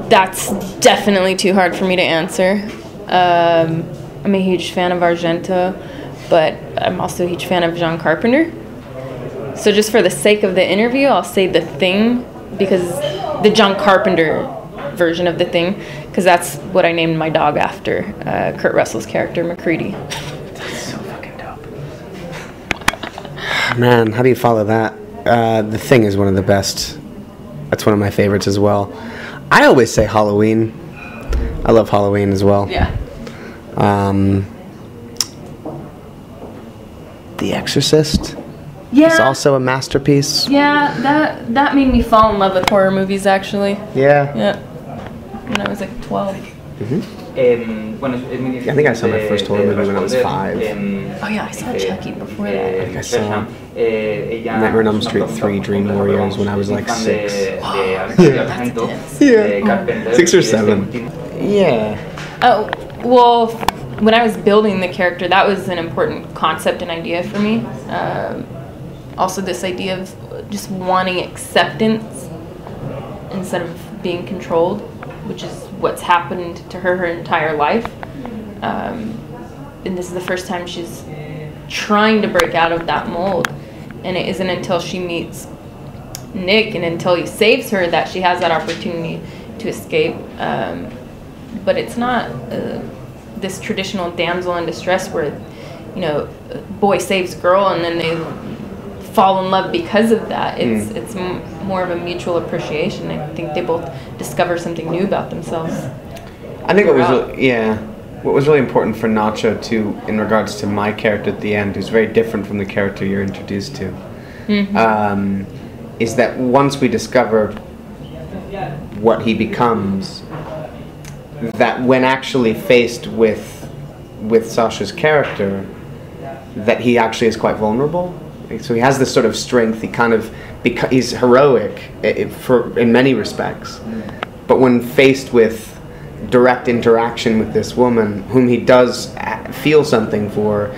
That's definitely too hard for me to answer. I'm a huge fan of Argento, but I'm also a huge fan of John Carpenter. So just for the sake of the interview, I'll say The Thing, because the John Carpenter version of The Thing, because that's what I named my dog after, Kurt Russell's character, McCready. That's so fucking dope. Man, how do you follow that? The Thing is one of the best. That's one of my favorites as well. I always say Halloween. I love Halloween as well. Yeah. The Exorcist. Yeah. It's also a masterpiece. Yeah, that made me fall in love with horror movies, actually. Yeah. Yeah. When I was like 12. I think I saw my first horror movie when I was 5. Oh yeah, I saw Chucky before that. I think I saw Nightmare on Elm Street 3 Dream Warriors when I was like 6. Yeah. 6 or 7. Yeah. Oh, well, when I was building the character, that was an important concept and idea for me. Also this idea of just wanting acceptance instead of being controlled, which is what's happened to her entire life. And this is the first time she's trying to break out of that mold. And it isn't until she meets Nick and until he saves her that she has that opportunity to escape. But it's not this traditional damsel in distress where, you know, boy saves girl and then they fall in love because of that. It's more of a mutual appreciation. I think they both discover something new about themselves. I think what was really important for Nacho too, in regards to my character at the end, who's very different from the character you're introduced to, is that once we discover what he becomes, that when actually faced with Sasha's character, that he actually is quite vulnerable. So he has this sort of strength. He kind of he's heroic in many respects, but when faced with direct interaction with this woman, whom he does feel something for,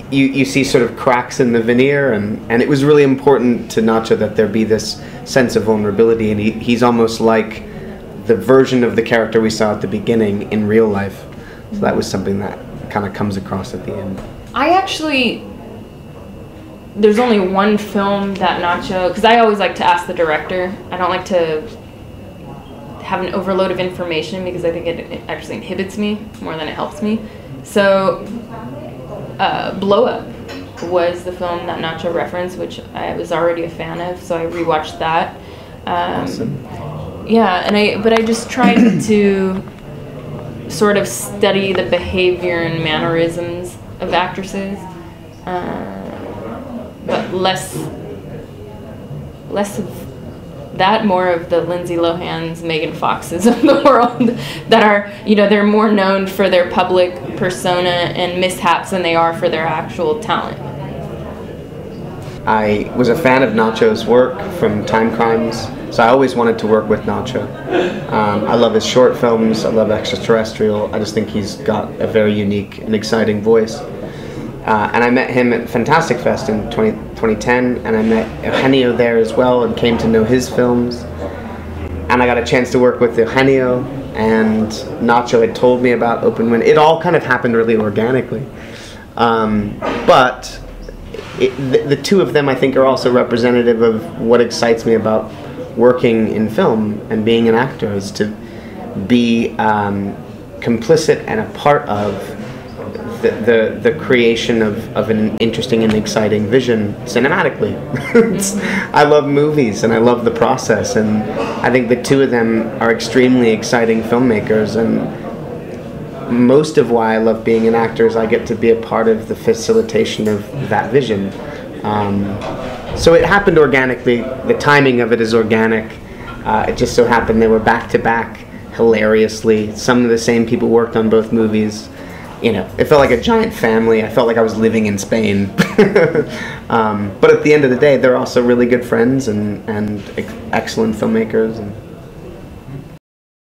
you see sort of cracks in the veneer, and it was really important to Nacho that there be this sense of vulnerability, and he's almost like the version of the character we saw at the beginning in real life. So that was something that kind of comes across at the end. There's only one film that Nacho, because I always like to ask the director. I don't like to have an overload of information because I think it actually inhibits me more than it helps me. So Blow Up was the film that Nacho referenced, which I was already a fan of, so I rewatched that. Awesome. Yeah, but I just tried to sort of study the behavior and mannerisms of actresses, but less of that, more of the Lindsay Lohans, Megan Foxes of the world that are, you know, they're more known for their public persona and mishaps than they are for their actual talent. I was a fan of Nacho's work from Time Crimes, so I always wanted to work with Nacho. I love his short films, I love Extraterrestrial. I just think he's got a very unique and exciting voice. And I met him at Fantastic Fest in 2010, and I met Eugenio there as well and came to know his films. And I got a chance to work with Eugenio, and Nacho had told me about Open Wind. It all kind of happened really organically. But the two of them, I think, are also representative of what excites me about working in film and being an actor, is to be complicit and a part of the creation of an interesting and exciting vision cinematically. I love movies and I love the process, and I think the two of them are extremely exciting filmmakers, and most of why I love being an actor is I get to be a part of the facilitation of that vision. So it happened organically. The timing of it is organic. It just so happened they were back to back hilariously. Some of the same people worked on both movies. You know, it felt like a giant family. I felt like I was living in Spain. But at the end of the day, they're also really good friends and excellent filmmakers. And